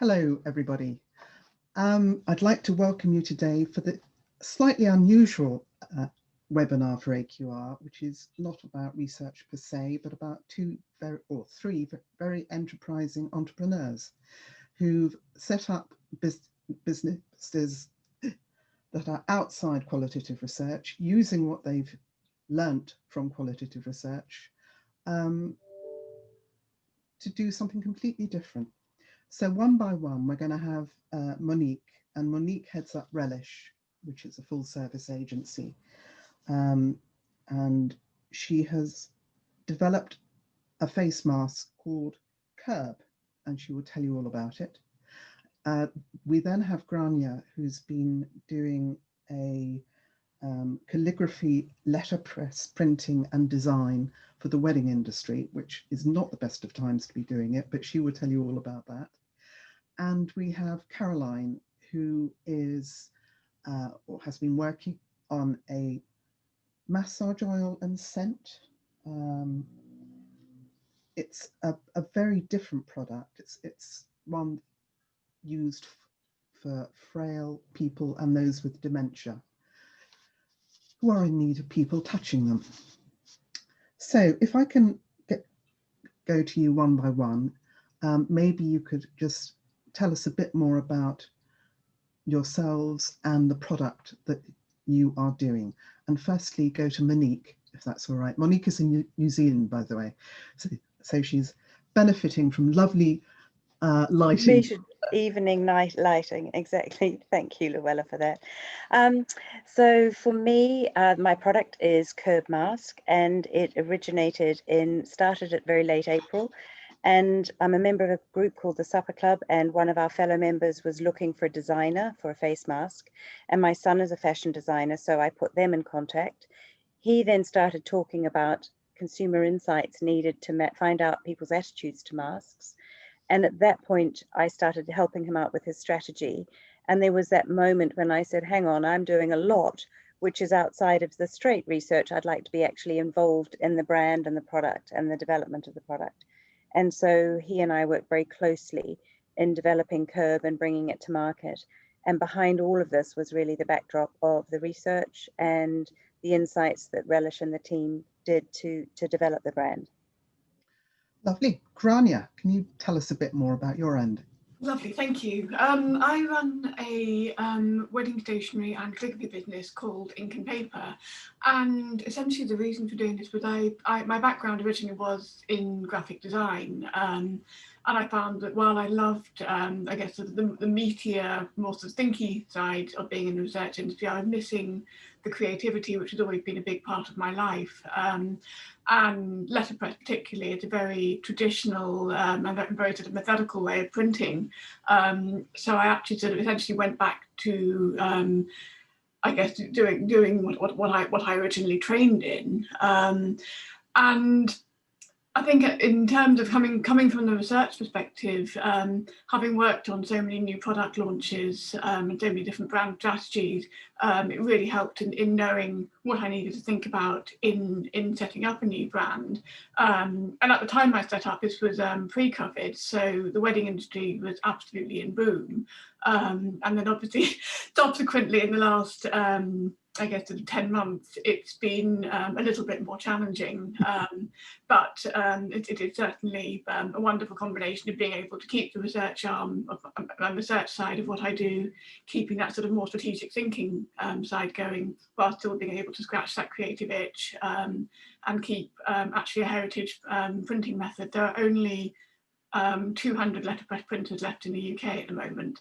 Hello, everybody. I'd like to welcome you today for the slightly unusual webinar for AQR, which is not about research per se, but about three very enterprising entrepreneurs who've set up businesses that are outside qualitative research, using what they've learnt from qualitative research to do something completely different. So one by one, we're going to have Monique, and Monique heads up Relish, which is a full service agency. And she has developed a face mask called Curb, and she will tell you all about it. We then have Grania, who's been doing a calligraphy, letterpress printing and design for the wedding industry, which is not the best of times to be doing it, but she will tell you all about that. And we have Caroline, who is or has been working on a massage oil and scent. It's a very different product. It's one used for frail people and those with dementia who are in need of people touching them. So if I can go to you one by one, maybe you could just tell us a bit more about yourselves and the product that you are doing. And firstly, go to Monique, if that's all right. Monique is in New Zealand, by the way. So she's benefiting from lovely lighting. Evening night lighting, exactly. Thank you, Luella, for that. So for me, my product is Curb Mask, and it started at very late April. And I'm a member of a group called the Supper Club, and one of our fellow members was looking for a designer for a face mask. And my son is a fashion designer, so I put them in contact. He then started talking about consumer insights needed to find out people's attitudes to masks. And at that point, I started helping him out with his strategy. And there was that moment when I said, hang on, I'm doing a lot, which is outside of the straight research. I'd like to be actually involved in the brand and the product and the development of the product. And so he and I worked very closely in developing Curb and bringing it to market. And behind all of this was really the backdrop of the research and the insights that Relish and the team did to develop the brand. Lovely. Grania, can you tell us a bit more about your end? Lovely, thank you. I run a wedding stationery and calligraphy business called Ink and Paper, and essentially the reason for doing this was my background originally was in graphic design, and I found that while I loved, I guess, sort of the meatier, more sort of thinky side of being in the research industry, I was missing the creativity, which has always been a big part of my life. And letterpress particularly, it's a very traditional and very sort of methodical way of printing. So I actually sort of essentially went back to, I guess, doing what I originally trained in. And I think in terms of coming from the research perspective, having worked on so many new product launches and so many different brand strategies, it really helped in knowing what I needed to think about in setting up a new brand. And at the time I set up, this was pre-COVID, so the wedding industry was absolutely in boom. And then obviously subsequently in the last I guess sort of 10 months, it's been a little bit more challenging, but it is certainly a wonderful combination of being able to keep the research arm and research side of what I do, keeping that sort of more strategic thinking side going, while still being able to scratch that creative itch and keep actually a heritage printing method. There are only 200 letterpress printers left in the UK at the moment.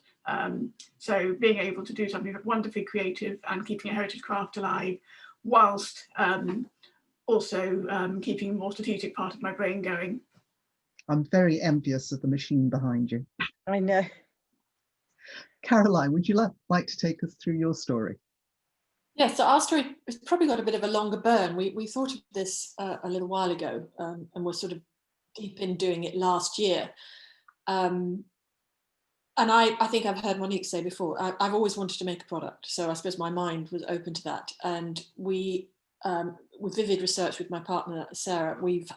So being able to do something wonderfully creative and keeping a heritage craft alive, whilst also keeping a more strategic part of my brain going. I'm very envious of the machine behind you. I know. Caroline, would you like to take us through your story? Yeah, so our story has probably got a bit of a longer burn. We thought of this a little while ago and we're sort of deep in doing it last year. And I think I've heard Monique say before, I've always wanted to make a product. So I suppose my mind was open to that. And we, with Vivid Research with my partner, Sarah, we've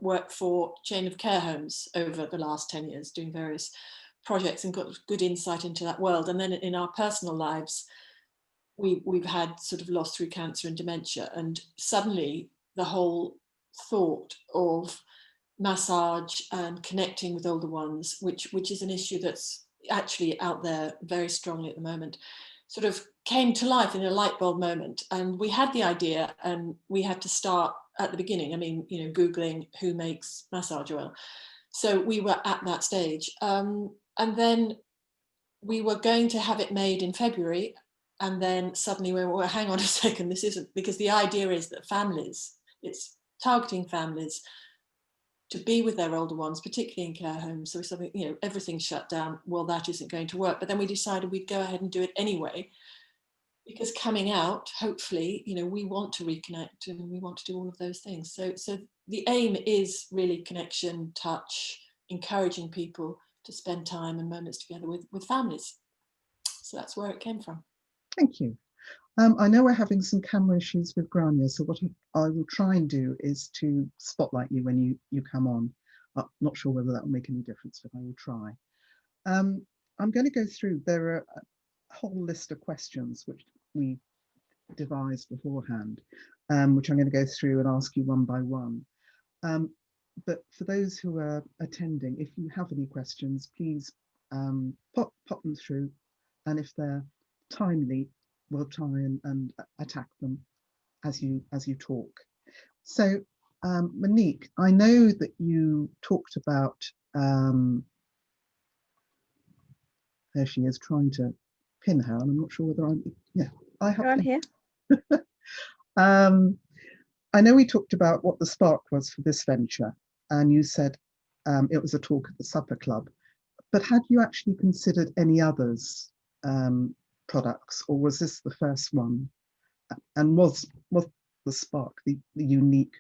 worked for a chain of care homes over the last 10 years, doing various projects and got good insight into that world. And then in our personal lives, we've had sort of loss through cancer and dementia, and suddenly the whole thought of massage and connecting with older ones, which is an issue that's actually out there very strongly at the moment, sort of came to life in a light bulb moment. And we had the idea, and we had to start at the beginning. I mean, you know, Googling who makes massage oil. So we were at that stage. And then we were going to have it made in February. And then suddenly we were, well, hang on a second, this isn't, because the idea is that families, it's targeting families to be with their older ones, particularly in care homes. So something, you know, everything's shut down. Well, that isn't going to work. But then we decided we'd go ahead and do it anyway, because coming out, hopefully, you know, we want to reconnect and we want to do all of those things. So the aim is really connection, touch, encouraging people to spend time and moments together with families. So that's where it came from. Thank you. I know we're having some camera issues with Grania, so what I will try and do is to spotlight you when you come on. I'm not sure whether that will make any difference, but I will try. I'm going to go through, there are a whole list of questions which we devised beforehand, which I'm going to go through and ask you one by one. But for those who are attending, if you have any questions, please pop them through, and if they're timely, we'll try and attack them as you talk. So Monique, I know that you talked about, there she is trying to pin her, and I'm not sure whether I have. Go on here. I know we talked about what the spark was for this venture, and you said it was a talk at the supper club, but had you actually considered any others products, or was this the first one? And was the spark the unique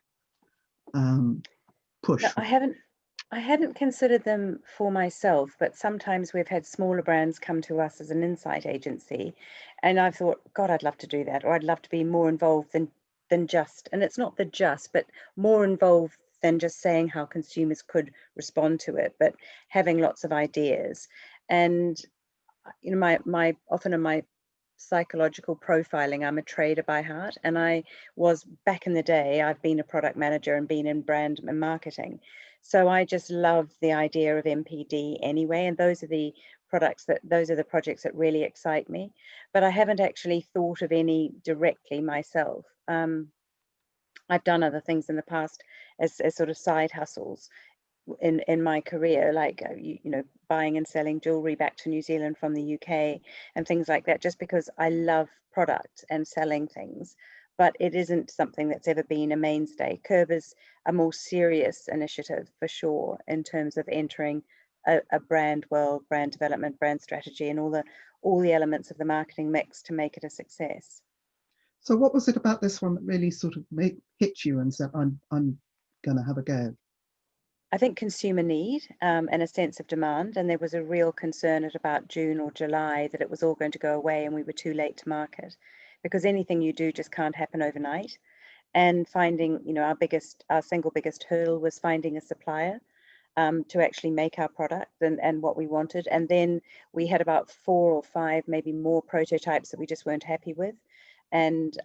push? No, I hadn't considered them for myself, but sometimes we've had smaller brands come to us as an insight agency, and I've thought, God, I'd love to do that, or I'd love to be more involved than just, and it's not the just, but more involved than just saying how consumers could respond to it, but having lots of ideas. And you know, my often in my psychological profiling, I'm a trader by heart, and I was back in the day, I've been a product manager and been in brand and marketing, so I just love the idea of MPD anyway, and those are the projects that really excite me, but I haven't actually thought of any directly myself. I've done other things in the past as sort of side hustles in my career, like you know, buying and selling jewelry back to New Zealand from the UK and things like that, just because I love product and selling things, but it isn't something that's ever been a mainstay. Curb is a more serious initiative for sure in terms of entering a brand world, brand development, brand strategy, and all the elements of the marketing mix to make it a success. So what was it about this one that really sort of hit you and said, I'm going to have a go? I think consumer need and a sense of demand, and there was a real concern at about June or July that it was all going to go away and we were too late to market, because anything you do just can't happen overnight. And finding, you know, our single biggest hurdle was finding a supplier to actually make our product and what we wanted. And then we had about 4 or 5, maybe more prototypes that we just weren't happy with. And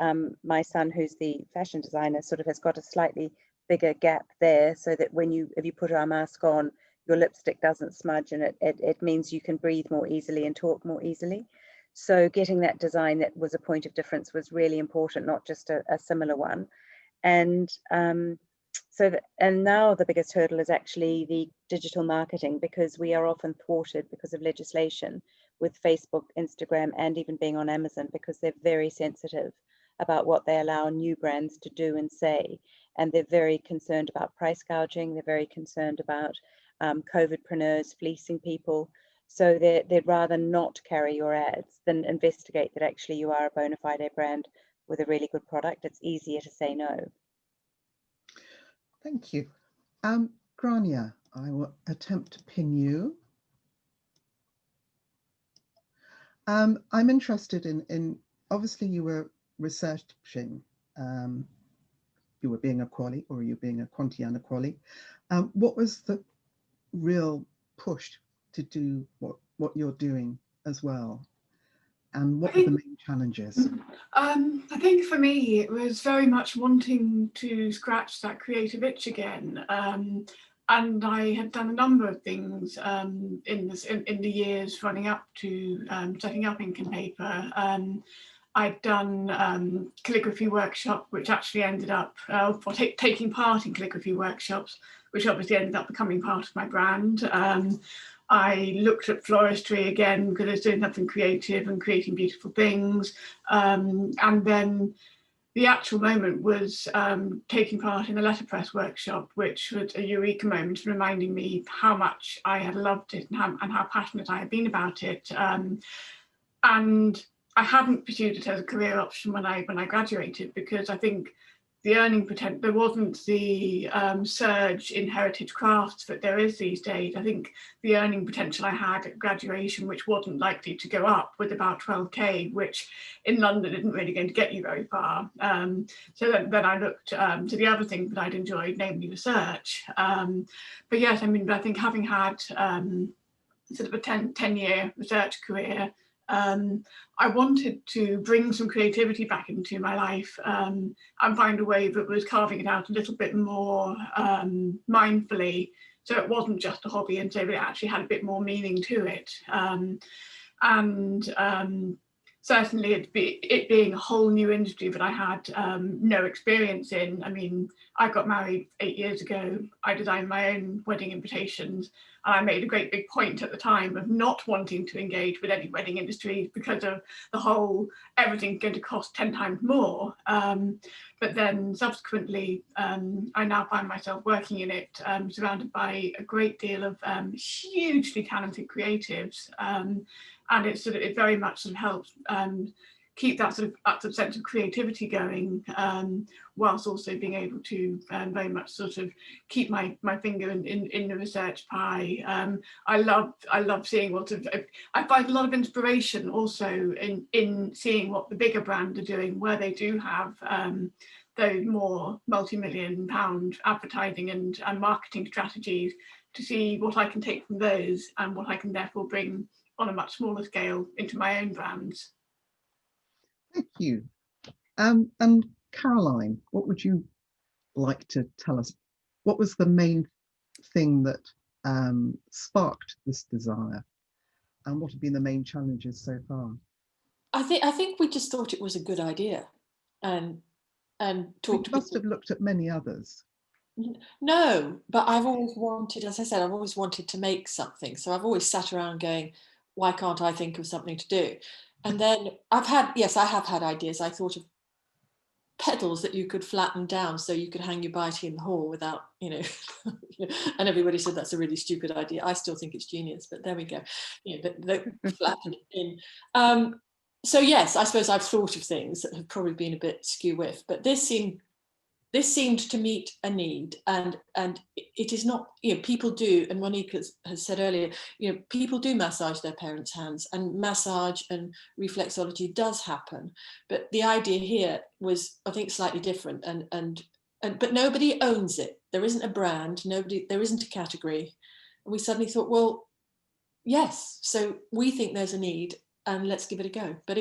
my son, who's the fashion designer, sort of has got a slightly bigger gap there, so that if you put our mask on, your lipstick doesn't smudge, and it means you can breathe more easily and talk more easily. So getting that design that was a point of difference was really important, not just a similar one. And and now the biggest hurdle is actually the digital marketing, because we are often thwarted because of legislation with Facebook, Instagram, and even being on Amazon, because they're very sensitive about what they allow new brands to do and say. And they're very concerned about price gouging. They're very concerned about COVIDpreneurs fleecing people. So they'd rather not carry your ads than investigate that actually you are a bona fide brand with a really good product. It's easier to say no. Thank you. Grania, I will attempt to pin you. I'm interested in obviously you were researching, you were being a quali, or you being a quanti and a quali. What was the real push to do what you're doing as well? And what were the main challenges? I think for me, it was very much wanting to scratch that creative itch again. And I had done a number of things in the years running up to setting up Ink and Paper. I'd done calligraphy workshop, which actually ended up taking part in calligraphy workshops, which obviously ended up becoming part of my brand. I looked at floristry again because I was doing something creative and creating beautiful things. And then the actual moment was taking part in a letterpress workshop, which was a eureka moment, reminding me how much I had loved it and how passionate I had been about it. And I hadn't pursued it as a career option when I graduated, because I think the earning potential, there wasn't the surge in heritage crafts that there is these days. I think the earning potential I had at graduation, which wasn't likely to go up, with about 12k, which in London isn't really going to get you very far. So then I looked to the other thing that I'd enjoyed, namely research. But yes, I mean, I think having had sort of a 10-year research career, I wanted to bring some creativity back into my life and find a way that was carving it out a little bit more mindfully, so it wasn't just a hobby, and so it actually had a bit more meaning to it. Certainly it being a whole new industry that I had no experience in. I mean, I got married 8 years ago. I designed my own wedding invitations, and I made a great big point at the time of not wanting to engage with any wedding industry because of the whole everything's going to cost 10 times more. But then subsequently, I now find myself working in it, surrounded by a great deal of hugely talented creatives. And it very much sort of helps keep that sort of sense of creativity going, whilst also being able to very much sort of keep my finger in the research pie. I love seeing I find a lot of inspiration also in seeing what the bigger brands are doing, where they do have those more multi-million pound advertising and marketing strategies, to see what I can take from those and what I can therefore bring on a much smaller scale into my own brands. Thank you. And Caroline, what would you like to tell us? What was the main thing that sparked this desire, and what have been the main challenges so far? I think we just thought it was a good idea, and talked. You must have looked at many others. No, but I've always wanted, as I said, I've always wanted to make something. So I've always sat around going, why can't I think of something to do? And then I have had ideas. I thought of pedals that you could flatten down so you could hang your bike in the hall without, and everybody said that's a really stupid idea. I still think it's genius, but there we go. The flattened in. So yes, I suppose I've thought of things that have probably been a bit skew-whiff, but this seemed to meet a need, and it is not, people do, and Monique has said earlier, people do massage their parents' hands, and massage and reflexology does happen, but the idea here was, I think, slightly different, but nobody owns it. There isn't a brand, there isn't a category, and we suddenly thought, well, yes, so we think there's a need, and let's give it a go. But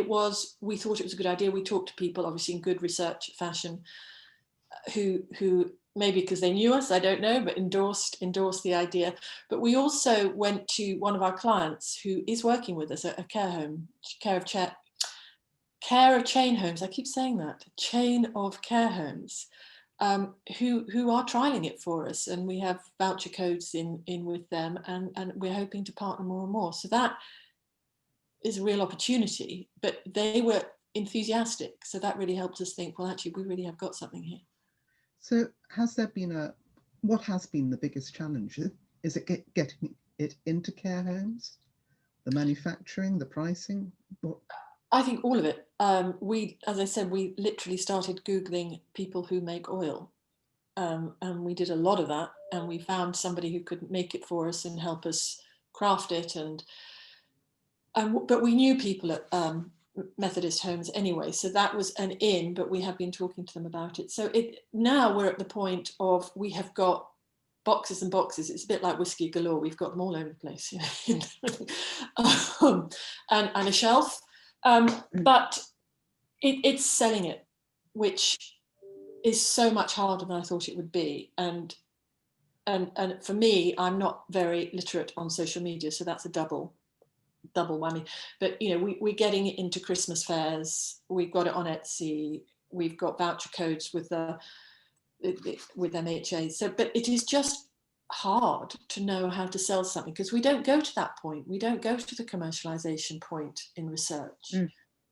we thought it was a good idea. We talked to people, obviously in good research fashion, who maybe because they knew us, I don't know, but endorsed the idea. But we also went to one of our clients who is working with us at a care home, care of chain homes. I keep saying that, chain of care homes, who are trialing it for us, and we have voucher codes in with them, and we're hoping to partner more and more. So that is a real opportunity, but they were enthusiastic, so that really helped us think, well, actually we really have got something here. So what has been the biggest challenge? Is it getting it into care homes, the manufacturing, the pricing? What? I think all of it. As I said, we literally started Googling people who make oil, and we did a lot of that, and we found somebody who could make it for us and help us craft it, but we knew people at Methodist homes anyway, so that was an in, but we have been talking to them about it. So now we're at the point of, we have got boxes and boxes. It's a bit like whiskey galore. We've got them all over the place, you know, and a shelf. But it's selling it, which is so much harder than I thought it would be. And for me, I'm not very literate on social media, so that's a double whammy. But you know, we're getting it into Christmas fairs. We've got it on Etsy. We've got voucher codes with MHA. So, but it is just hard to know how to sell something because we don't go to that point. We don't go to the commercialization point in research.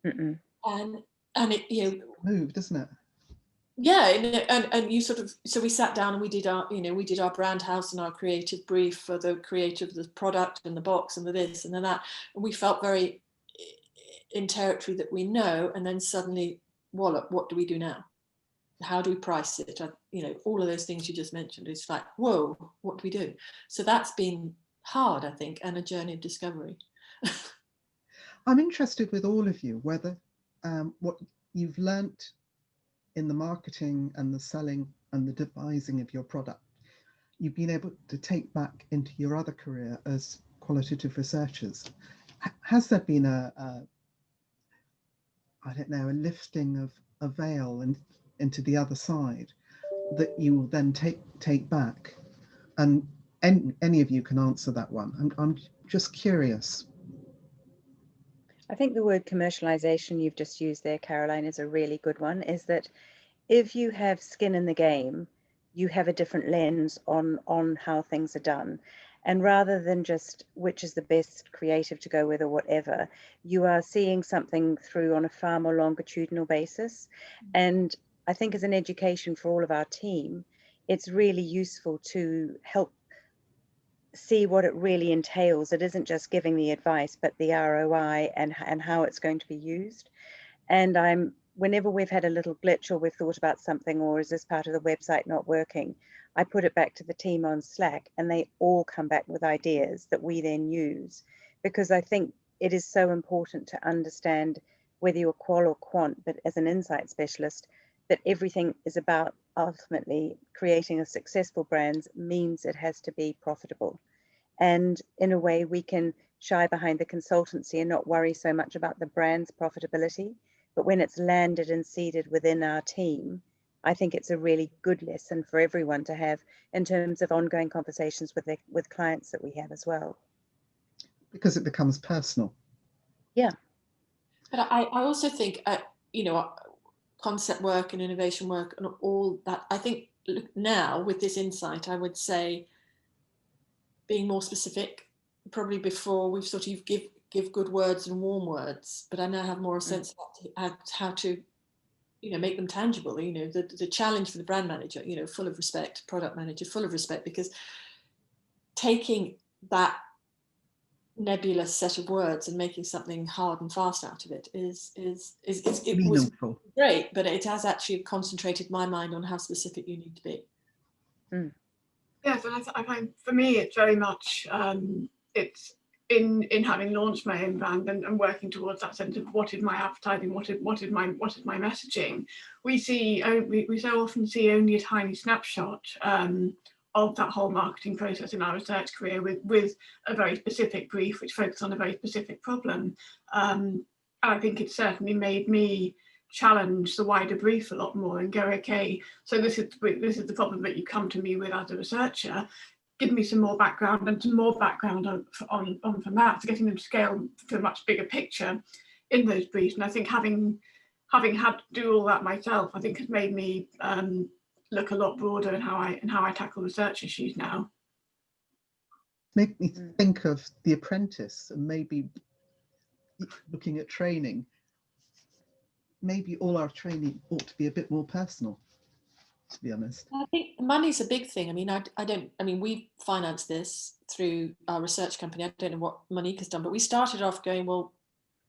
And it, you know, move, doesn't it? Yeah, and you sort of, so we sat down and we did our brand house and our creative brief for the creative, the product and the box and the this and the that, and we felt very in territory that we know, and then suddenly, wallop, what do we do now? How do we price it? You know, all of those things you just mentioned, it's like, whoa, what do we do? So that's been hard, I think, and a journey of discovery. I'm interested with all of you, whether what you've learnt in the marketing and the selling and the devising of your product, you've been able to take back into your other career as qualitative researchers. Has there been I don't know, a lifting of a veil and into the other side that you will then take back? And any of you can answer that one. I'm just curious. I think the word commercialization you've just used there, Caroline, is a really good one. Is that if you have skin in the game, you have a different lens on how things are done. And rather than just which is the best creative to go with or whatever, you are seeing something through on a far more longitudinal basis. And I think as an education for all of our team, it's really useful to help see what it really entails. It isn't just giving the advice, but the ROI and how it's going to be used. And whenever we've had a little glitch or we've thought about something, or is this part of the website not working, I put it back to the team on Slack and they all come back with ideas that we then use, because I think it is so important to understand whether you're qual or quant, but as an insight specialist, that everything is about ultimately creating a successful brand means it has to be profitable. And in a way, we can shy behind the consultancy and not worry so much about the brand's profitability. But when it's landed and seeded within our team, I think it's a really good lesson for everyone to have in terms of ongoing conversations with clients that we have as well. Because it becomes personal. Yeah. But I also think, you know, concept work and innovation work and all that, I think now with this insight, I would say being more specific. Probably before we've sort of give good words and warm words, but I now have more a sense of how to, you know, make them tangible. You know, the challenge for the brand manager, you know, full of respect, product manager, full of respect, because taking that nebulous set of words and making something hard and fast out of it it was great, but it has actually concentrated my mind on how specific you need to be. Yes, and I find for me it's very much it's in having launched my own brand and working towards that sense of what is my advertising, what is my messaging. We so often see only a tiny snapshot of that whole marketing process in our research career with a very specific brief which focuses on a very specific problem. And I think it's certainly made me challenge the wider brief a lot more and go, okay, so this is the problem that you come to me with as a researcher. Give me some more background and some more background on from that, so getting them to scale to a much bigger picture in those briefs. And I think having had to do all that myself, I think has made me look a lot broader in how I tackle research issues now. Make me think of The Apprentice and maybe looking at training. Maybe all our training ought to be a bit more personal, to be honest. I think money's a big thing. I mean, we finance this through our research company. I don't know what Monique has done, but we started off going, well,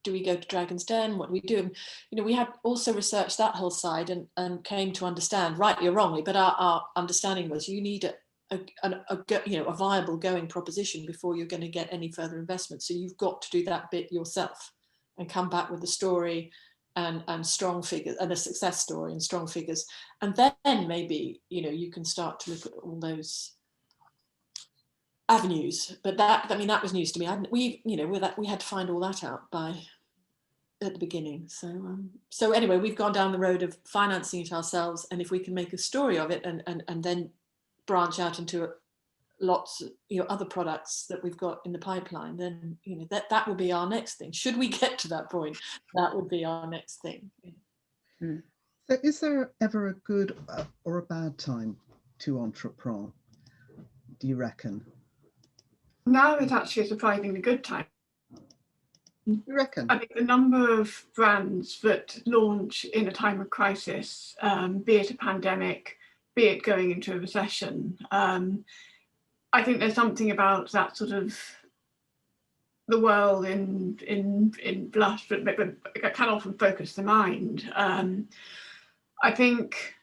do we go to Dragon's Den? What do we do? And, you know, we had also researched that whole side and came to understand, rightly or wrongly, but our understanding was you need a viable going proposition before you're going to get any further investment. So you've got to do that bit yourself and come back with a story and strong figures and a success story and strong figures. And then maybe, you know, you can start to look at all those avenues, but that, I mean, that was news to me. We had to find all that out at the beginning. So anyway, we've gone down the road of financing it ourselves, and if we can make a story of it and then branch out into lots of other products that we've got in the pipeline, then that will be our next thing. Should we get to that point, that would be our next thing. Mm. So is there ever a good or a bad time to Entreprend, do you reckon? Now it's actually a surprisingly good time. You reckon? I think the number of brands that launch in a time of crisis, be it a pandemic, be it going into a recession, I think there's something about that sort of the world in blush, but it can often focus the mind. I think,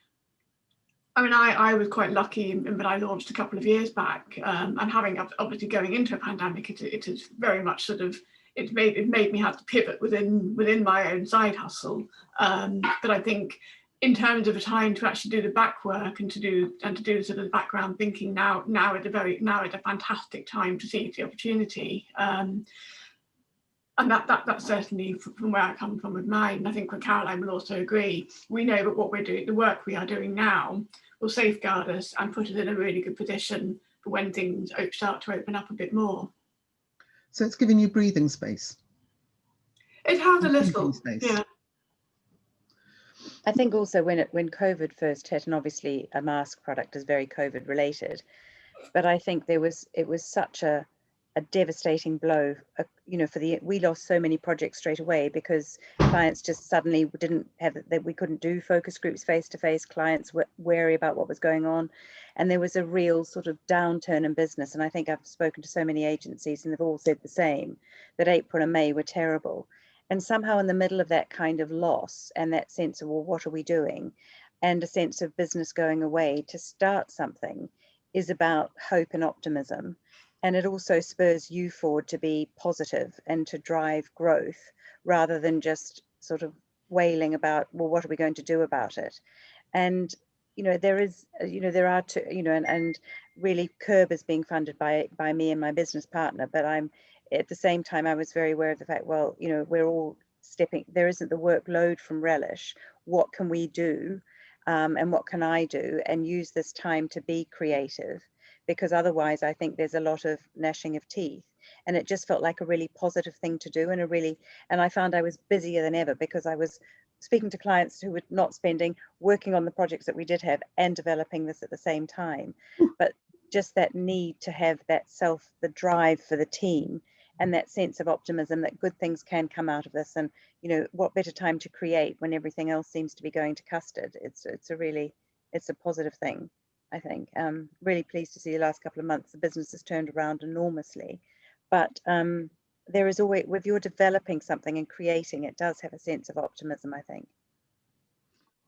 I mean, I was quite lucky in that I launched a couple of years back, and having obviously going into a pandemic, it is very much sort of, it made me have to pivot within my own side hustle. But I think in terms of a time to actually do the back work and to do sort of the background thinking, now at a fantastic time to seize the opportunity. And that's certainly from where I come from with mine. And I think Caroline will also agree. We know that what we're doing, the work we are doing now, will safeguard us and put us in a really good position for when things start to open up a bit more. So it's giving you breathing space. It has a Thinking little, space. yeah. I think also when COVID first hit, and obviously a mask product is very COVID related, but I think it was such a devastating blow. We lost so many projects straight away because clients just suddenly didn't have that. We couldn't do focus groups face to face. Clients were wary about what was going on, and there was a real sort of downturn in business. And I think I've spoken to so many agencies, and they've all said the same, that April and May were terrible. And somehow in the middle of that kind of loss and that sense of, well, what are we doing? And a sense of business going away, to start something is about hope and optimism. And it also spurs you forward to be positive and to drive growth rather than just sort of wailing about, well, what are we going to do about it? And, there are two, and really Curb is being funded by me and my business partner, but I'm, at the same time, I was very aware of the fact, well, we're all there isn't the workload from Relish. What can we do? And what can I do? And use this time to be creative, because otherwise I think there's a lot of gnashing of teeth. And it just felt like a really positive thing to do, and I found I was busier than ever because I was speaking to clients who were not working on the projects that we did have and developing this at the same time. But just that need to have the drive for the team and that sense of optimism that good things can come out of this. And, what better time to create when everything else seems to be going to custard? It's a positive thing, I think. Really pleased to see the last couple of months, the business has turned around enormously. But there is always, if you're developing something and creating, it does have a sense of optimism, I think.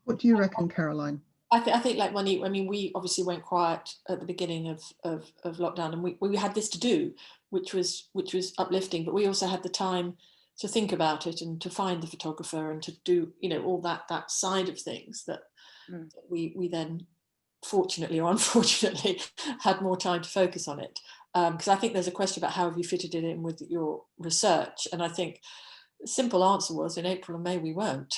What do you reckon, Caroline? I think like Monique, I mean, we obviously went quiet at the beginning of lockdown, and we had this to do, which was uplifting, but we also had the time to think about it and to find the photographer and to do, all that side of things that we then fortunately or unfortunately had more time to focus on it. Because I think there's a question about how have you fitted it in with your research, and I think the simple answer was in April and May we weren't.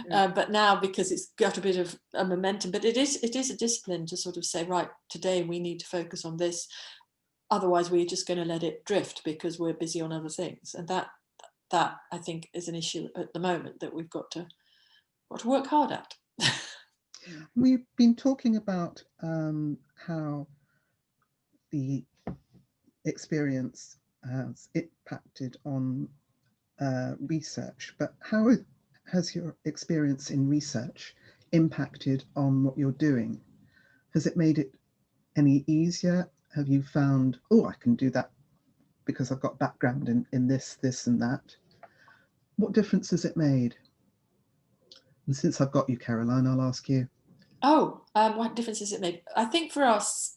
But now, because it's got a bit of a momentum, but it is a discipline to sort of say, right, today we need to focus on this, otherwise we're just going to let it drift because we're busy on other things. And that I think is an issue at the moment that we've got to work hard at. We've been talking about how the experience has impacted on research, but how has your experience in research impacted on what you're doing? Has it made it any easier? Have you found, oh, I can do that because I've got background in this and that? What difference has it made? And since I've got you, Caroline, I'll ask you. What difference has it made? I think for us,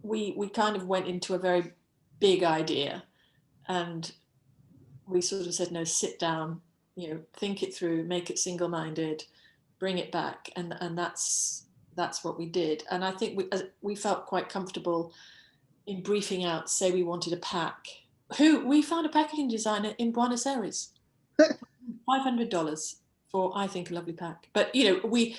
we kind of went into a very big idea, and we sort of said, no, sit down, think it through, make it single-minded, bring it back, and that's what we did. And I think we felt quite comfortable in briefing out, say we wanted a pack, we found a packaging designer in Buenos Aires, $500 for, I think, a lovely pack. But, you know, we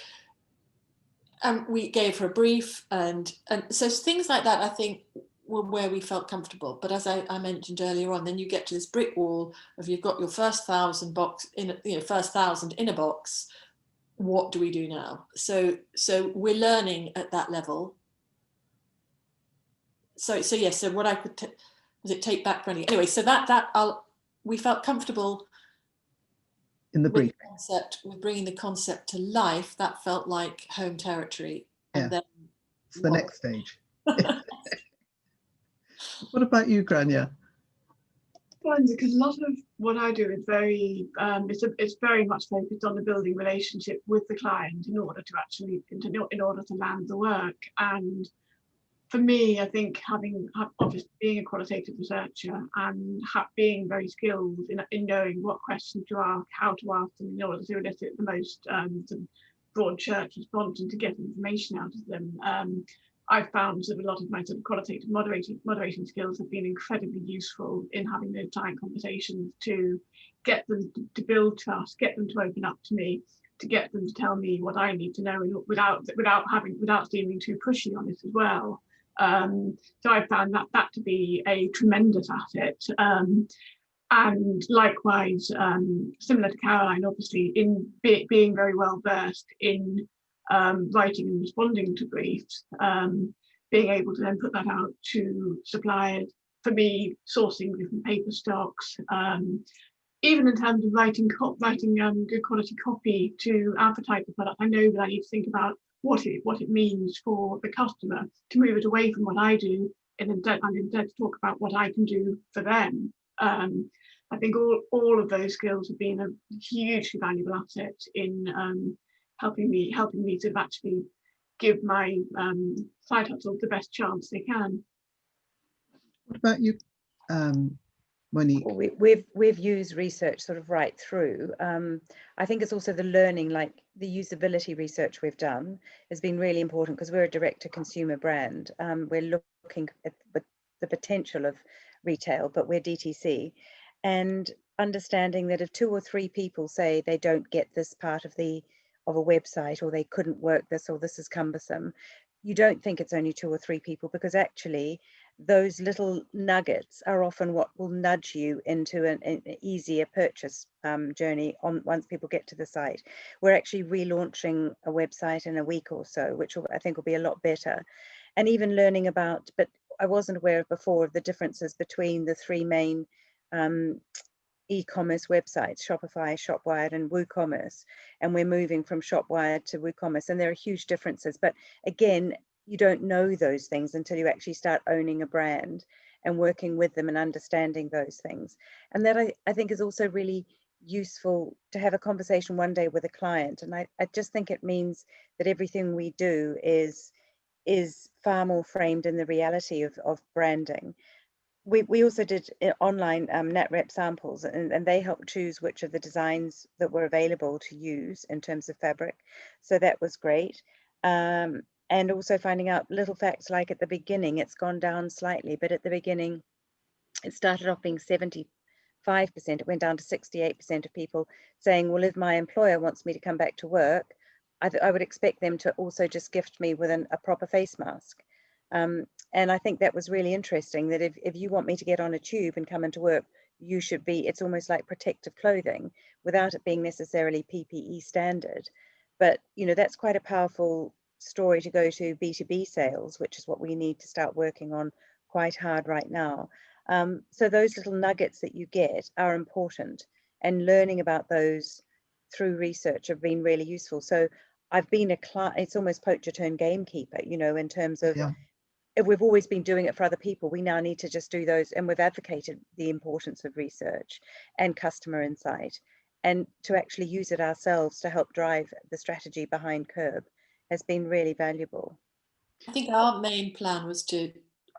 gave her a brief, and so things like that, I think, were where we felt comfortable. But as I mentioned earlier on, then you get to this brick wall of, you've got your first 1,000 box in, you know, first 1,000 in a box. What do we do now? So we're learning at that level. So yes. So what I could was it take back running anyway. So we felt comfortable in the with brief. the concept, with bringing the concept to life. That felt like home territory. And then It's the next stage. What about you, Grania? Because a lot of what I do is very, it's very much focused on the building relationship with the client in order to land the work. And for me, I think obviously being a qualitative researcher and being very skilled in knowing what questions to ask, how to ask them in order to elicit the most sort of broad church response and to get information out of them. I've found that a lot of my sort of qualitative moderating skills have been incredibly useful in having those client conversations to get them to build trust, get them to open up to me, to get them to tell me what I need to know without seeming too pushy on it as well. So I found that to be a tremendous asset. And likewise, similar to Caroline, obviously, in being very well versed in writing and responding to briefs, being able to then put that out to suppliers. For me, sourcing different paper stocks, even in terms of writing good quality copy to advertise the product, I know that I need to think about what it means for the customer, to move it away from what I do and instead to talk about what I can do for them. I think all of those skills have been a hugely valuable asset in helping me to actually give my side hustle the best chance they can. What about you, Monique? We've used research sort of right through. I think it's also the learning, like the usability research we've done has been really important because we're a direct-to-consumer brand. We're looking at the potential of retail, but we're DTC, and understanding that if 2 or 3 people say they don't get this part of a website, or they couldn't work this, or this is cumbersome, you don't think it's only 2 or 3 people, because actually those little nuggets are often what will nudge you into an easier purchase journey once people get to the site. We're actually relaunching a website in a week or so, which I think will be a lot better. And even learning about, but I wasn't aware of before, of the differences between the 3 main e-commerce websites, Shopify, Shopwired and WooCommerce, and we're moving from Shopwired to WooCommerce, and there are huge differences. But again, you don't know those things until you actually start owning a brand and working with them and understanding those things. And that I think is also really useful to have a conversation one day with a client. And I just think it means that everything we do is far more framed in the reality of branding. We also did online net rep samples, and they helped choose which of the designs that were available to use in terms of fabric. So that was great. And also finding out little facts, like at the beginning, it's gone down slightly, but at the beginning, it started off being 75%. It went down to 68% of people saying, well, if my employer wants me to come back to work, I would expect them to also just gift me with a proper face mask. And I think that was really interesting, that if you want me to get on a tube and come into work, you should be, it's almost like protective clothing without it being necessarily PPE standard. But, you know, that's quite a powerful story to go to B2B sales, which is what we need to start working on quite hard right now. So those little nuggets that you get are important, and learning about those through research have been really useful. So I've been it's almost poacher turn gamekeeper, you know, in terms of, if we've always been doing it for other people, we now need to just do those. And we've advocated the importance of research and customer insight, and to actually use it ourselves to help drive the strategy behind Curb has been really valuable. I think our main plan was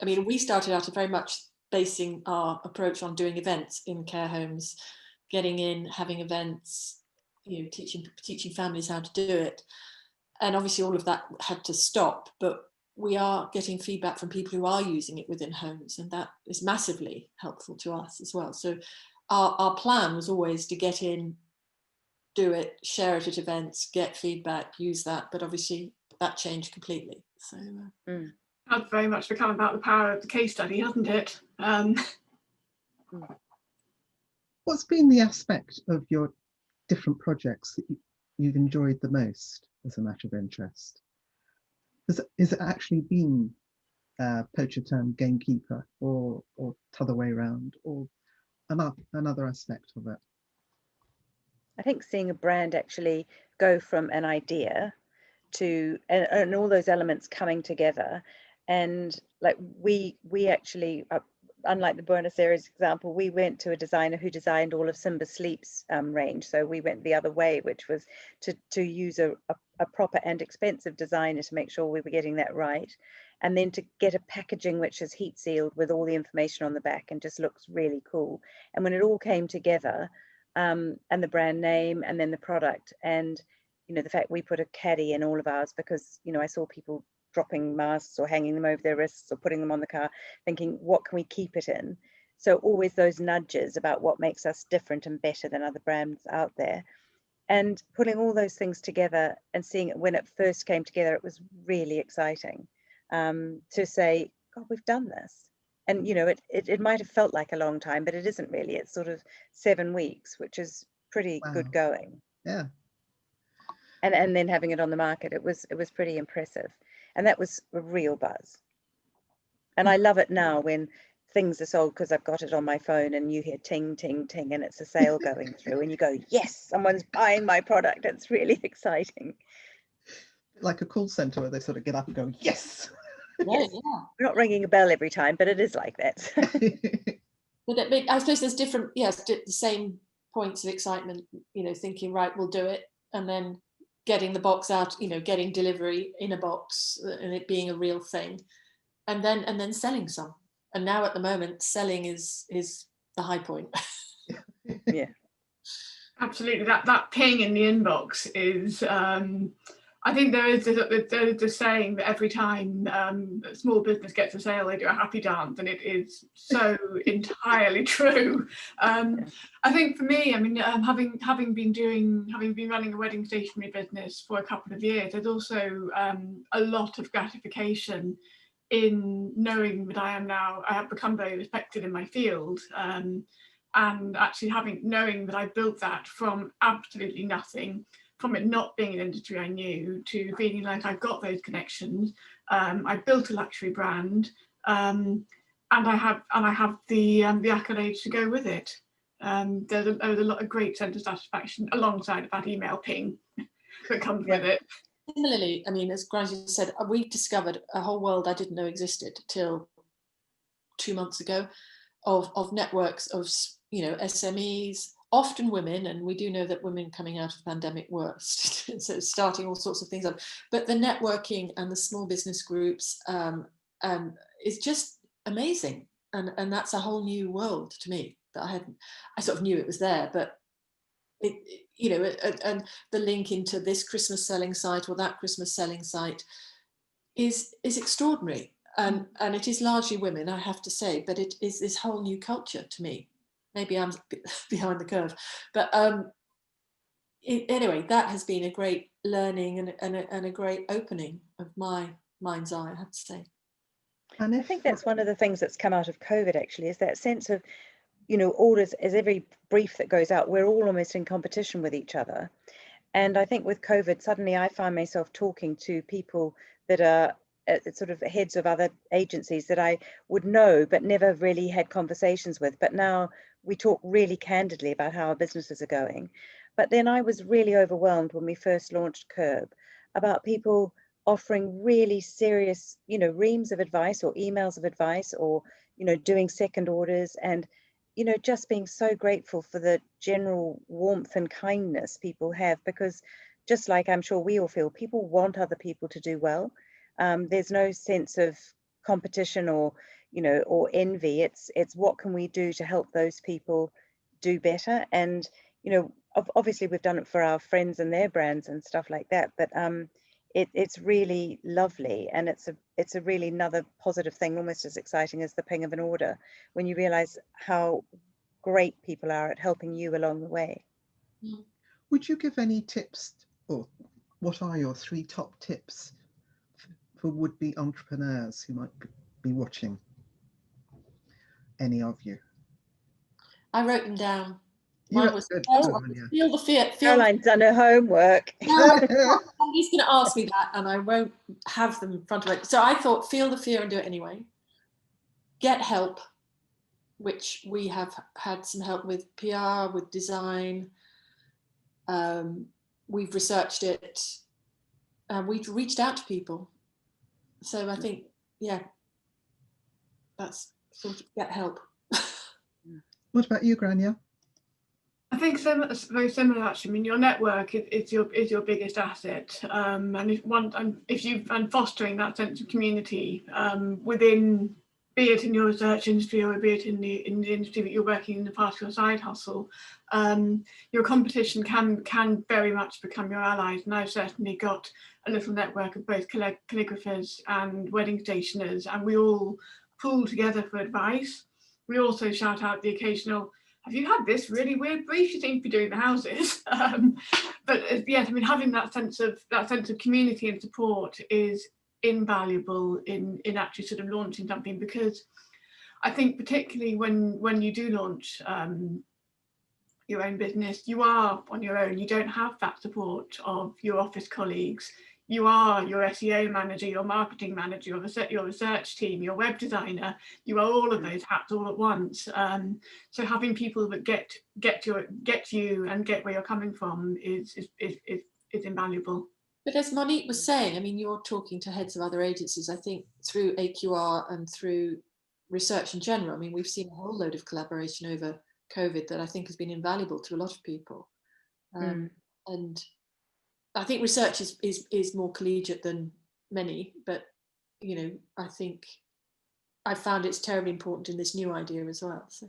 we started out very much basing our approach on doing events in care homes, getting in, having events, you know, teaching families how to do it. And obviously all of that had to stop, but we are getting feedback from people who are using it within homes, and that is massively helpful to us as well. So our plan was always to get in, do it, share it at events, get feedback, use that, but obviously that changed completely. So that's very much become about the power of the case study, hasn't it? What's been the aspect of your different projects that you've enjoyed the most as a matter of interest? Is it actually been poacher turned gamekeeper, or t'other way around, or another aspect of it? I think seeing a brand actually go from an idea to and all those elements coming together, and like we actually unlike the Buenos Aires example, we went to a designer who designed all of Simba Sleep's range. So we went the other way, which was to use a proper and expensive designer to make sure we were getting that right. And then to get a packaging which is heat sealed with all the information on the back and just looks really cool. And when it all came together, and the brand name and then the product, and the fact we put a caddy in all of ours, because I saw people dropping masks or hanging them over their wrists or putting them on the car, thinking, what can we keep it in? So always those nudges about what makes us different and better than other brands out there. And putting all those things together and seeing it when it first came together, it was really exciting to say, God, we've done this. And, it might have felt like a long time, but it isn't really. It's sort of 7 weeks, which is pretty good going. Yeah. And then having it on the market, it was pretty impressive. And that was a real buzz. And I love it now when things are sold, because I've got it on my phone and you hear ting, ting, ting, and it's a sale going through and you go, yes, someone's buying my product. It's really exciting. Like a call center where they sort of get up and go, yes. Yes. Yeah. We're not ringing a bell every time, but it is like that. But I suppose there's different, the same points of excitement, thinking, right, we'll do it. And then getting the box out, getting delivery in a box and it being a real thing. And then selling some. And now at the moment, selling is the high point. Yeah. Absolutely. That ping in the inbox is, I think there is this saying that every time a small business gets a sale, they do a happy dance, and it is so entirely true. I think for me, I mean, having been running a wedding stationery business for a couple of years, there's also a lot of gratification in knowing that I have become very respected in my field, and actually knowing that I built that from absolutely nothing, from it not being an industry I knew, to feeling like I've got those connections. I built a luxury brand, and I have the accolades to go with it. There's a lot of great sense of satisfaction alongside of that email ping that comes with it. Similarly, I mean, as Grania said, we discovered a whole world I didn't know existed till 2 months ago, of networks of SMEs, often women, and we do know that women coming out of the pandemic were so starting all sorts of things up. But the networking and the small business groups is just amazing, and that's a whole new world to me that I sort of knew it was there, but and the link into this Christmas selling site or that Christmas selling site is extraordinary, and it is largely women, I have to say, but it is this whole new culture to me. Maybe I'm behind the curve, but anyway, that has been a great learning and a great opening of my mind's eye, I have to say. And I think that's one of the things that's come out of COVID, actually, is that sense of, orders, as every brief that goes out, we're all almost in competition with each other. And I think with COVID, suddenly I find myself talking to people that are sort of heads of other agencies that I would know, but never really had conversations with. But now we talk really candidly about how our businesses are going. But then I was really overwhelmed when we first launched Curb about people offering really serious, reams of advice or emails of advice, or, doing second orders, and just being so grateful for the general warmth and kindness people have, because just like I'm sure we all feel, people want other people to do well. There's no sense of competition or envy. It's what can we do to help those people do better. And obviously we've done it for our friends and their brands and stuff like that, but it's really lovely, and it's a really another positive thing, almost as exciting as the ping of an order, when you realize how great people are at helping you along the way. Would you give any tips, or what are your 3 top tips for would-be entrepreneurs who might be watching? Any of you? I wrote them down. You Mine was good, feel the fear. Caroline's done her homework. Somebody's going to ask me that, and I won't have them in front of it. So I thought, feel the fear and do it anyway. Get help, which we have had some help with PR, with design. We've researched it. We've reached out to people. So I think, yeah, that's sort of get help. What about you, Grania? I think very similar actually. I mean, your network is your biggest asset, and and fostering that sense of community within, be it in your research industry or be it in the industry that you're working in, the part of your side hustle, your competition can very much become your allies. And I've certainly got a little network of both calligraphers and wedding stationers, and we all pool together for advice. We also shout out the occasional, have you had this really weird brief you seem to be doing the houses? But yes, I mean, having that sense of community and support is invaluable in actually sort of launching something, because I think particularly when you do launch your own business, you are on your own. You don't have that support of your office colleagues. You are your SEO manager, your marketing manager, your research team, your web designer. You are all of those hats all at once. So having people that get you and get where you're coming from is invaluable. But as Monique was saying, I mean, you're talking to heads of other agencies, I think through AQR and through research in general. I mean, we've seen a whole load of collaboration over COVID that I think has been invaluable to a lot of people. And I think research is more collegiate than many, but, you know, I think I found it's terribly important in this new idea as well. So,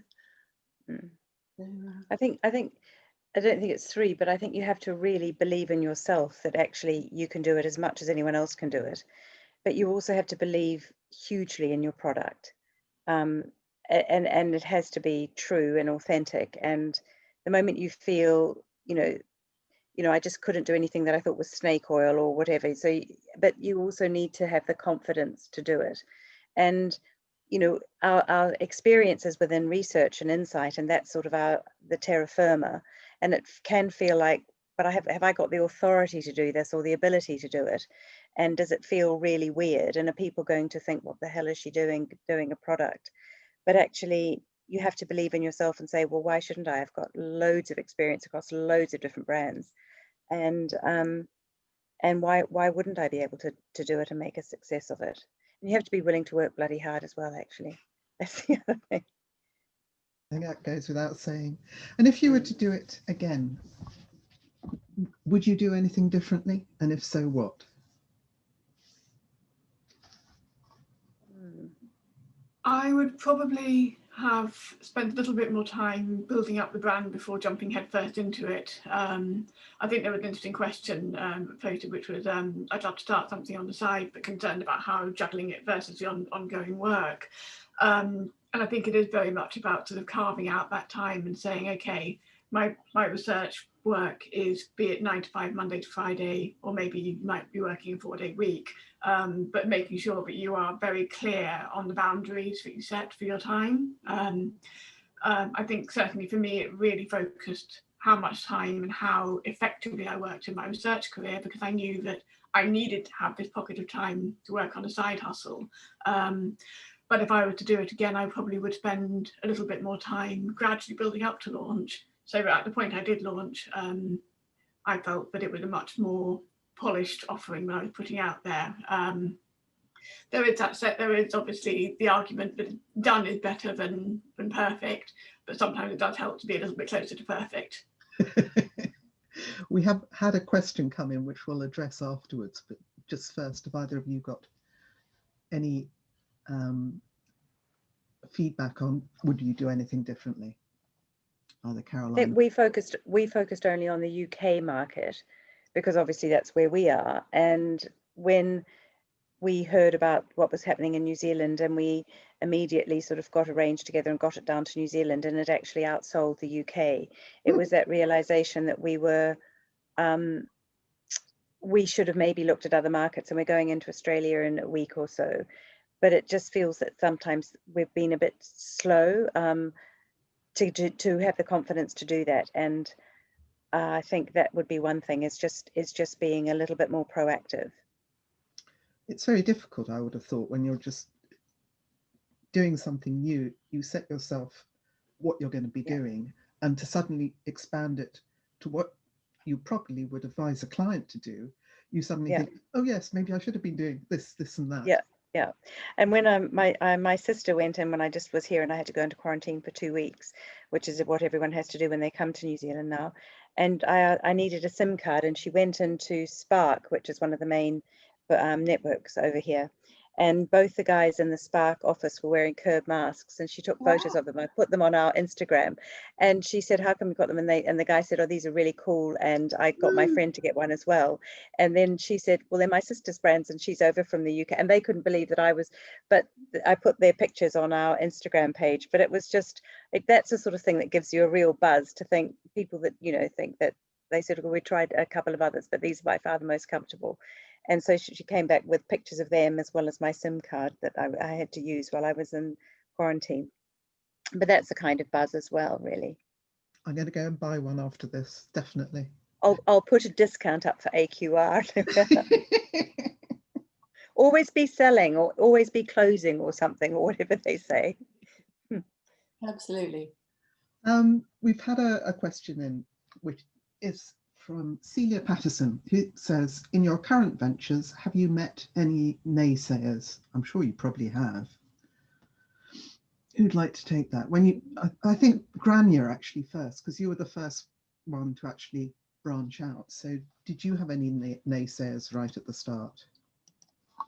I don't think it's 3, but I think you have to really believe in yourself that actually you can do it as much as anyone else can do it. But you also have to believe hugely in your product. And it has to be true and authentic. And the moment you feel, you know, I just couldn't do anything that I thought was snake oil or whatever. So, but you also need to have the confidence to do it. And, you know, our experiences within research and insight, and that's sort of the terra firma. And it can feel like, but have I got the authority to do this or the ability to do it? And does it feel really weird? And are people going to think, what the hell is she doing a product? But actually, you have to believe in yourself and say, well, why shouldn't I? I've got loads of experience across loads of different brands. And why wouldn't I be able to do it and make a success of it? And you have to be willing to work bloody hard as well, actually. That's the other thing. I think that goes without saying. And if you were to do it again, would you do anything differently? And if so, what? I would probably have spent a little bit more time building up the brand before jumping headfirst into it. I think there was an interesting question posted, which was, I'd love to start something on the side, but concerned about how juggling it versus the ongoing work. And I think it is very much about sort of carving out that time and saying, okay, my research work is, be it 9 to 5, Monday to Friday, or maybe you might be working a 4-day week, but making sure that you are very clear on the boundaries that you set for your time. I think certainly for me, it really focused how much time and how effectively I worked in my research career, because I knew that I needed to have this pocket of time to work on a side hustle. But if I were to do it again, I probably would spend a little bit more time gradually building up to launch. So at the point I did launch, I felt that it was a much more polished offering that I was putting out there. There is obviously the argument that done is better than perfect, but sometimes it does help to be a little bit closer to perfect. We have had a question come in which we'll address afterwards, but just first, have either of you got any feedback on, would you do anything differently? Either Caroline. I think we focused only on the UK market, because obviously that's where we are. And when we heard about what was happening in New Zealand, and we immediately sort of got a range together and got it down to New Zealand, and it actually outsold the UK. It was that realization that we should have maybe looked at other markets, and we're going into Australia in a week or so. But it just feels that sometimes we've been a bit slow to have the confidence to do that. And I think that would be one thing, is just being a little bit more proactive. It's very difficult, I would have thought, when you're just doing something new. You set yourself what you're going to be doing, and to suddenly expand it to what you probably would advise a client to do, you suddenly think, oh yes, maybe I should have been doing this and that. Yeah. And when my sister went in when I just was here, and I had to go into quarantine for 2 weeks, which is what everyone has to do when they come to New Zealand now. And I needed a SIM card, and she went into Spark, which is one of the main networks over here. And both the guys in the Spark office were wearing curb masks, and she took photos of them. I put them on our Instagram, and she said, how come we got them? And the guy said, oh, these are really cool. And I got my friend to get one as well. And then she said, well, they're my sister's brands, and she's over from the UK. And they couldn't believe that I was, but I put their pictures on our Instagram page. But it was just, that's the sort of thing that gives you a real buzz, to think people that, think that they said, well, we tried a couple of others, but these are by far the most comfortable. And so she came back with pictures of them, as well as my SIM card that I had to use while I was in quarantine. But that's a kind of buzz as well, really. I'm going to go and buy one after this, definitely. I'll put a discount up for AQR. Always be selling, or always be closing, or something, or whatever they say. Absolutely. We've had a question in, which is from Celia Patterson, who says, in your current ventures, have you met any naysayers? I'm sure you probably have. Who'd like to take that? I think Grania actually first, because you were the first one to actually branch out. So did you have any naysayers right at the start?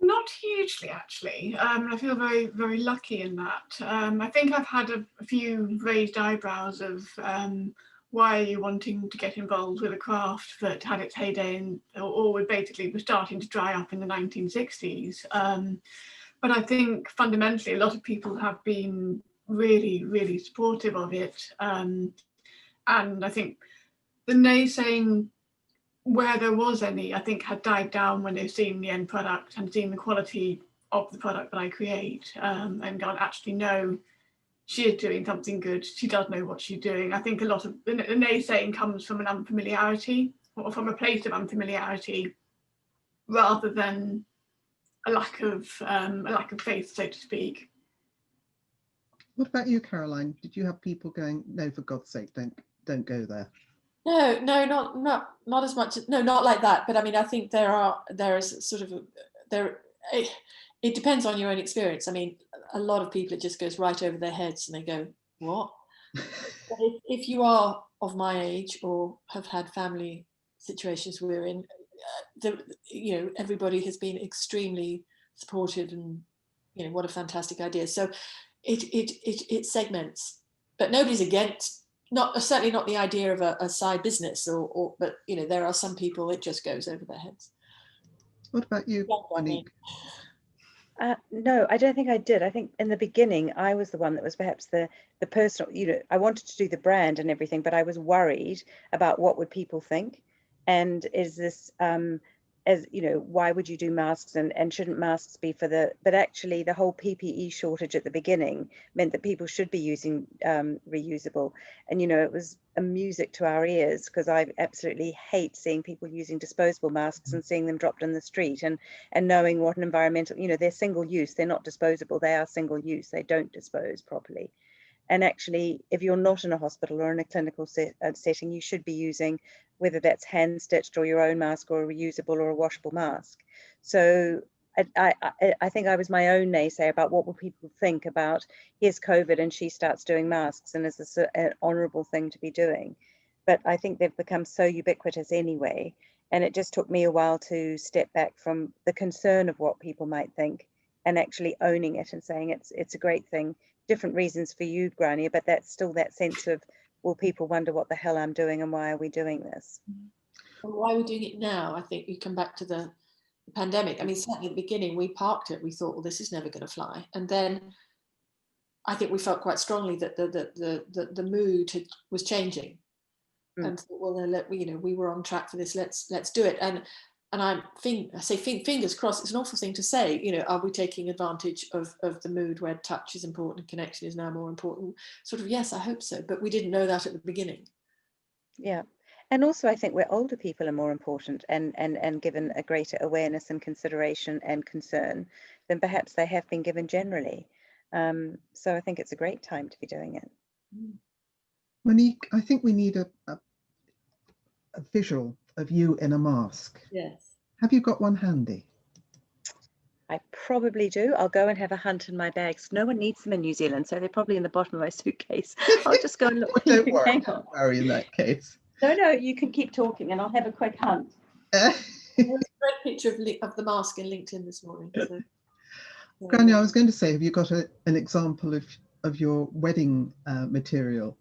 Not hugely, actually. I feel very, very lucky in that. I think I've had a few raised eyebrows of why are you wanting to get involved with a craft that had its heyday or basically was starting to dry up in the 1960s. But I think fundamentally a lot of people have been really, really supportive of it. And I think the naysaying, where there was any, I think had died down when they've seen the end product and seen the quality of the product that I create, and gone, actually, no, she is doing something good. She does know what she's doing. I think a lot of the naysaying comes from an unfamiliarity, or from a place of unfamiliarity, rather than a lack of faith, so to speak. What about you, Caroline? Did you have people going, no, for God's sake, don't go there? No, not as much. No, not like that. But I mean, I think there is sort of it depends on your own experience. I mean, a lot of people, it just goes right over their heads, and they go, what? But if you are of my age, or have had family situations we're in, everybody has been extremely supportive, and what a fantastic idea. So it segments, but nobody's against. Certainly not the idea of a side business, but there are some people it just goes over their heads. What about you, Monique? No, I don't think I did. I think in the beginning I was the one that was perhaps the personal, I wanted to do the brand and everything, but I was worried about what would people think, and is this why would you do masks, and shouldn't masks be but actually the whole PPE shortage at the beginning meant that people should be using reusable, and it was a music to our ears, because I absolutely hate seeing people using disposable masks and seeing them dropped in the street, and knowing what an environmental, they're single use, they're not disposable, they are single use, they don't dispose properly. And actually, if you're not in a hospital or in a clinical setting, you should be using, whether that's hand stitched or your own mask, or a reusable or a washable mask. So I think I was my own naysayer about what will people think about, here's COVID and she starts doing masks, and is this an honourable thing to be doing? But I think they've become so ubiquitous anyway, and it just took me a while to step back from the concern of what people might think, and actually owning it and saying it's a great thing. Different reasons for you, Grania, but that's still that sense of, will people wonder what the hell I'm doing, and why are we doing this? why are we doing it now? I think you come back to the pandemic. I mean, certainly at the beginning, we parked it. We thought, well, this is never going to fly. And then I think we felt quite strongly that the mood was changing. And thought, well, then we were on track for this. Let's do it. And I say fingers crossed. It's an awful thing to say. Are we taking advantage of the mood where touch is important and connection is now more important? Sort of, yes, I hope so. But we didn't know that at the beginning. Yeah. And also, I think where older people are more important and given a greater awareness and consideration and concern than perhaps they have been given generally. So I think it's a great time to be doing it. Monique, I think we need a visual of you in a mask. Yes. Have you got one handy? I probably do. I'll go and have a hunt in my bags. No one needs them in New Zealand, so they're probably in the bottom of my suitcase. I'll just go and look. Well, don't worry in that case. No, you can keep talking and I'll have a quick hunt. There's a great picture of the mask in LinkedIn this morning. So. Grania, I was going to say, have you got an example of your wedding material?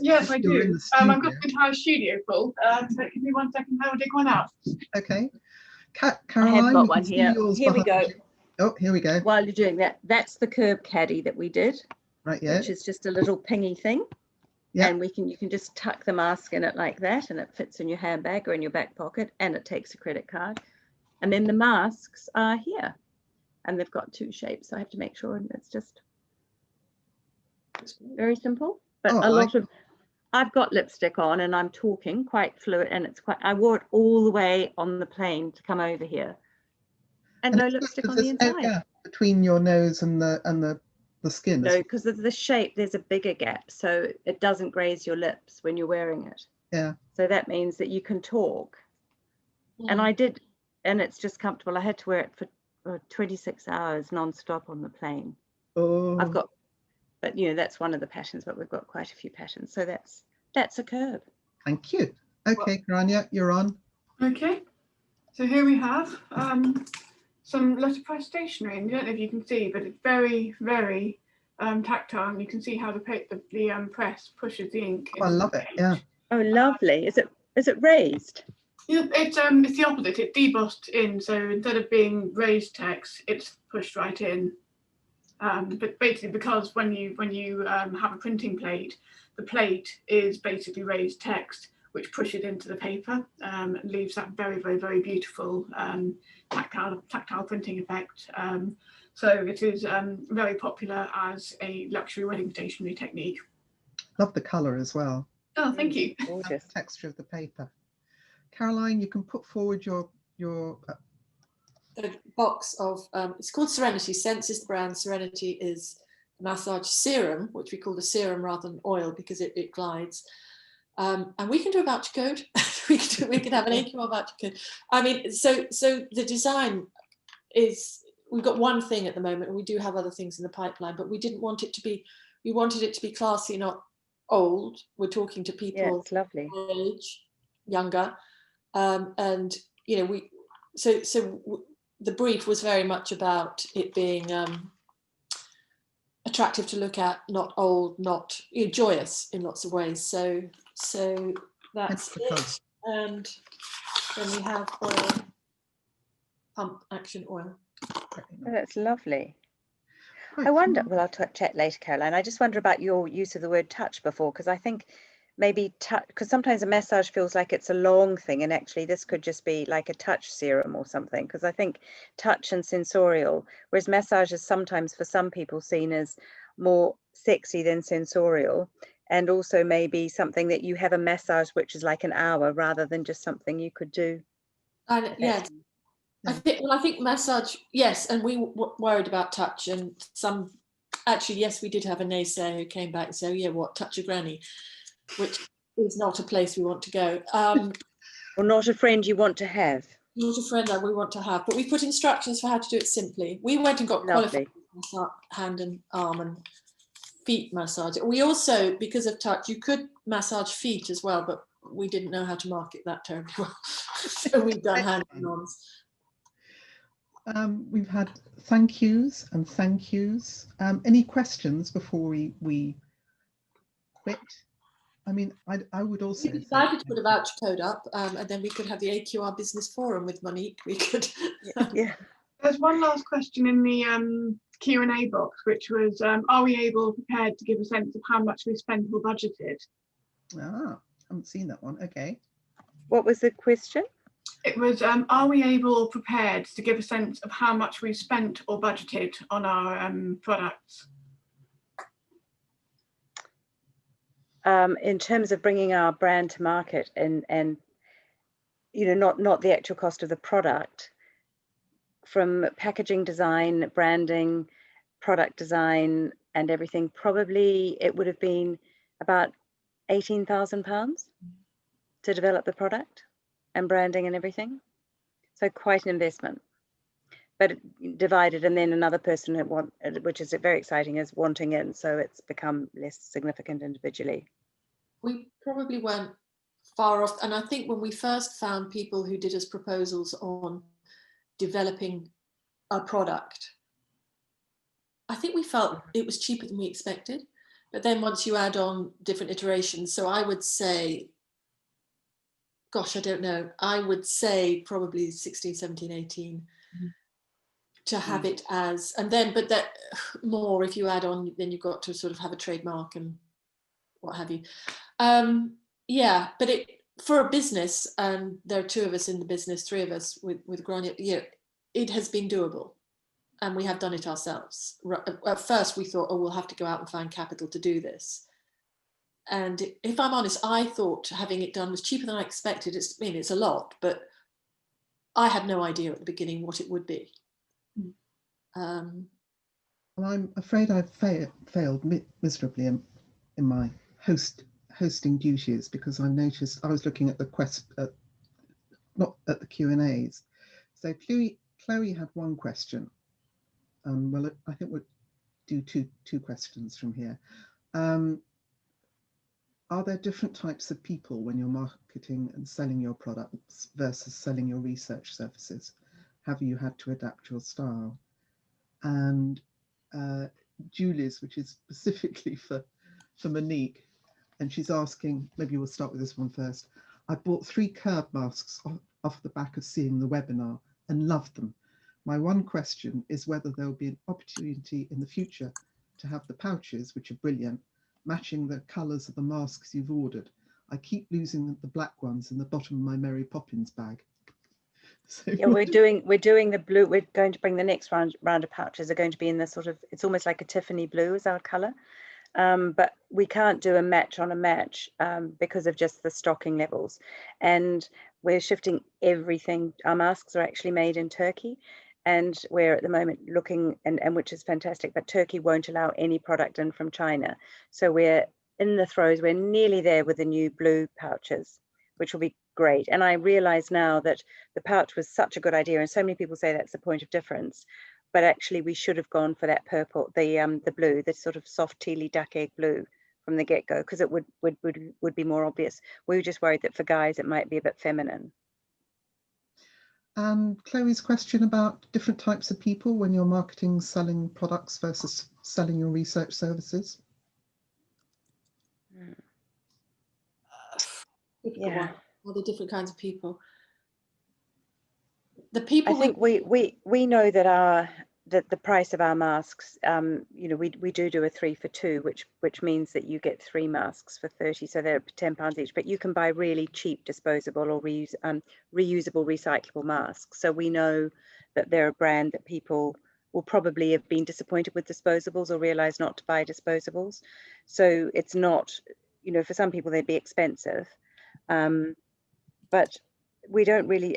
Yes, I do. I've got the entire studio full. But give me 1 second, I will dig one out. Okay. Caroline, I have got one here. Here we go. Oh, here we go. While you're doing that, that's the curb caddy that we did. Right, yeah. Which is just a little pingy thing. Yeah. And you can just tuck the mask in it like that, and it fits in your handbag or in your back pocket, and it takes a credit card. And then the masks are here, and they've got 2 shapes. So I have to make sure, and it's just very simple. But I've got lipstick on, and I'm talking quite fluent, and I wore it all the way on the plane to come over here, and no lipstick on the inside. No gap between your nose and the skin. No, because of the shape, there's a bigger gap, so it doesn't graze your lips when you're wearing it. Yeah. So that means that you can talk. And I did, and it's just comfortable. I had to wear it for 26 hours non-stop on the plane. Oh. But that's one of the patterns, but we've got quite a few patterns. So that's a curb. Thank you. Okay, Grania, you're on. Okay. So here we have some letterpress stationery, and I don't know if you can see, but it's very, very tactile, and you can see how the press pushes the ink. Oh, I love it. Yeah. Oh, lovely. Is it raised? Yeah, it's the opposite. It's debossed in, so instead of being raised text, it's pushed right in. But basically, because when you have a printing plate, the plate is basically raised text, which pushes into the paper and leaves that very, very, very beautiful tactile printing effect. So it is very popular as a luxury wedding stationery technique. Love the colour as well. Oh, thank you. Gorgeous. The texture of the paper. Caroline, you can put forward your the box of it's called Serenity. Sense is the brand. Serenity is massage serum, which we call the serum rather than oil because it glides. And we can do a voucher code. we can have an AQR voucher code. I mean, so the design is, we've got one thing at the moment, and we do have other things in the pipeline, but we didn't want it to be, we wanted it to be classy, not old. We're talking to people it's lovely. age, younger, and the brief was very much about it being attractive to look at, not old, not joyous in lots of ways. So that's it. And then we have oil, pump action oil. Oh, that's lovely. I wonder, well, I'll chat later, Caroline. I just wonder about your use of the word touch before, because I think maybe touch, because sometimes a massage feels like it's a long thing, and actually this could just be like a touch serum or something, because I think touch and sensorial, whereas massage is sometimes for some people seen as more sexy than sensorial, and also maybe something that you have a massage which is like an hour rather than just something you could do. And yes, I think massage, yes, and we worried about touch, and some actually, yes, we did have a naysayer who came back and said, oh, yeah, what, touch a granny, which is not a place we want to go. Or not a friend you want to have. Not a friend that we want to have, but we put instructions for how to do it simply. We went and got qualified hand and arm and feet massage. We also, because of touch, you could massage feet as well, but we didn't know how to market that terribly well. So we've done hand and arms. We've had thank yous and thank yous. Any questions before we quit? I mean, I would also We say, decided to put a voucher code up, and then we could have the AQR business forum with Monique. We could. Yeah. There's one last question in the Q&A box, which was, are we able, prepared to give a sense of how much we spent or budgeted? I haven't seen that one. Okay. What was the question? It was, are we able or prepared to give a sense of how much we've spent or budgeted on our products? In terms of bringing our brand to market and you know, not the actual cost of the product, from packaging design, branding, product design and everything, probably it would have been about £18,000 to develop the product and branding and everything. So quite an investment, but divided, and then another person which is very exciting, is wanting in, so it's become less significant individually. We probably weren't far off, and I think when we first found people who did us proposals on developing a product, I think we felt it was cheaper than we expected. But then once you add on different iterations, so I would say, gosh, I don't know, I would say probably 16, 17, 18 to have it as, and then, but that more, if you add on, then you've got to sort of have a trademark and what have you. Yeah, but for a business, and there are two of us in the business, three of us with Grania, yeah, it has been doable. And we have done it ourselves. At first we thought, oh, we'll have to go out and find capital to do this. And if I'm honest, I thought having it done was cheaper than I expected. I mean, it's a lot, but I had no idea at the beginning what it would be. Well, I'm afraid I've failed miserably in my hosting duties, because I noticed I was looking at the not at the Q&As. So Chloe had one question. Well, I think we'll do two questions from here. Are there different types of people when you're marketing and selling your products versus selling your research services? Have you had to adapt your style? And Julie's, which is specifically for Monique, and she's asking, maybe we'll start with this one first. I bought 3 curb masks off the back of seeing the webinar and loved them. My one question is whether there will be an opportunity in the future to have the pouches, which are brilliant, matching the colours of the masks you've ordered. I keep losing the black ones in the bottom of my Mary Poppins bag. So yeah, we're doing the blue. We're going to bring the next round of pouches are going to be in the sort of, it's almost like a Tiffany blue is our colour. But we can't do a match on a match because of just the stocking levels. And we're shifting everything. Our masks are actually made in Turkey. And we're at the moment looking, and which is fantastic, but Turkey won't allow any product in from China. So we're in the throes, we're nearly there with the new blue pouches, which will be great. And I realize now that the pouch was such a good idea, and so many people say that's the point of difference. But actually we should have gone for that purple, the blue, the sort of soft tealy duck egg blue from the get-go, because it would be more obvious. We were just worried that for guys it might be a bit feminine. And Chloe's question about different types of people when you're marketing, selling products versus selling your research services. Yeah, all the different kinds of people. The people, I think we know that the price of our masks, you know, we do a 3 for 2, which means that you get 3 masks for 30, so they're £10 each. But you can buy really cheap disposable or reusable recyclable masks. So we know that they're a brand that people will probably have been disappointed with disposables or realize not to buy disposables. So it's not, you know, for some people they'd be expensive, but we don't really.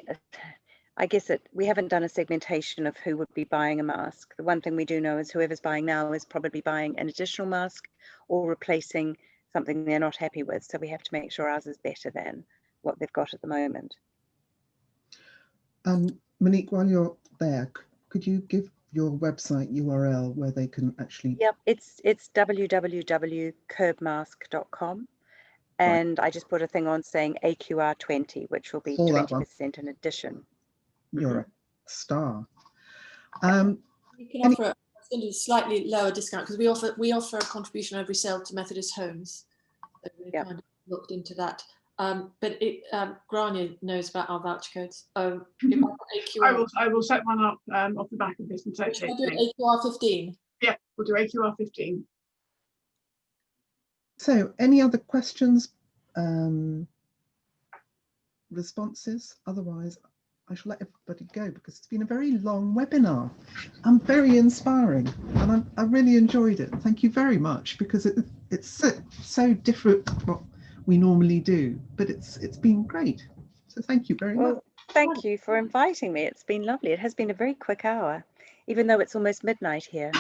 I guess we haven't done a segmentation of who would be buying a mask. The one thing we do know is whoever's buying now is probably buying an additional mask or replacing something they're not happy with. So we have to make sure ours is better than what they've got at the moment. Monique, while you're there, could you give your website URL where they can actually? Yep, it's www.curbmask.com. And right. I just put a thing on saying AQR 20, which will be 20% in addition. You're a star. You can offer a slightly lower discount because we offer a contribution every sale to Methodist homes. Yeah. looked into that. But Grania knows about our voucher codes. If I've got AQR, I will set one up off the back of this and should I circulate do it. AQR 15? Yeah, we'll do AQR 15. So any other questions, responses? Otherwise, I shall let everybody go because it's been a very long webinar and very inspiring, and I really enjoyed it. Thank you very much, because it's so different from what we normally do, but it's been great. So thank you very much. Well, thank you for inviting me. It's been lovely. It has been a very quick hour, even though it's almost midnight here.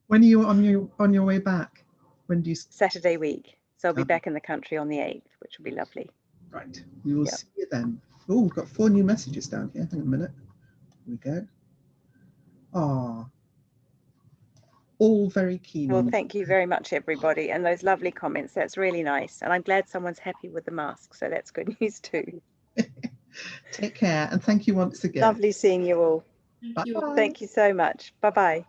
When are you on your way back? When do you? Saturday week. So I'll be back in the country on the 8th, which will be lovely. Right. We will see you then. Oh, we've got 4 new messages down here. Hang on a minute. Here we go. Ah, all very keen Well, on. thank you very much, everybody. And those lovely comments. That's really nice. And I'm glad someone's happy with the mask. So that's good news too. Take care, and thank you once again. Lovely seeing you all. Thank you. Bye. Thank you so much. Bye-bye.